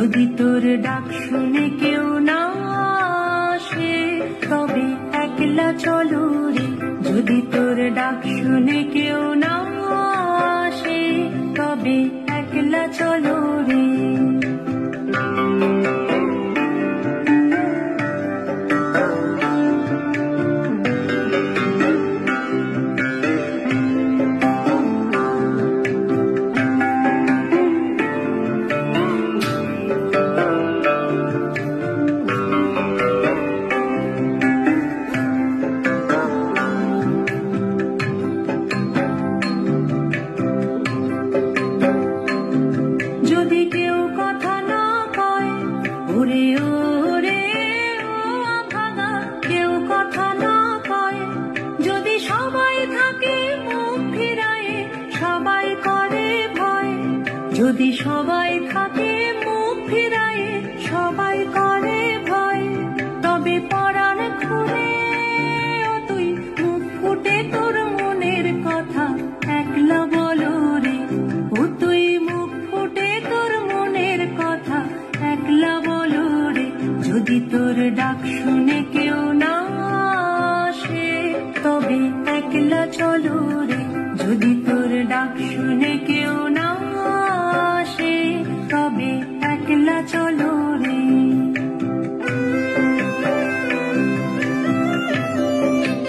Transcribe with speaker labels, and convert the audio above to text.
Speaker 1: যদি তোর ডাক শুনে কেউ না আসে তবে একলা চলো রে। যদি তোর ডাক শুনে কেউ না আসে তবে একলা চলো রে। যদি কেউ কথা না কয় ওরে ওরে ও ভাগা, কেউ কথা না কয়, যদি সবাই থাকে মুখ ফিরায়ে সবাই করে ভয়। যদি সবাই থাকে মুখ ফিরায়ে সবাই করে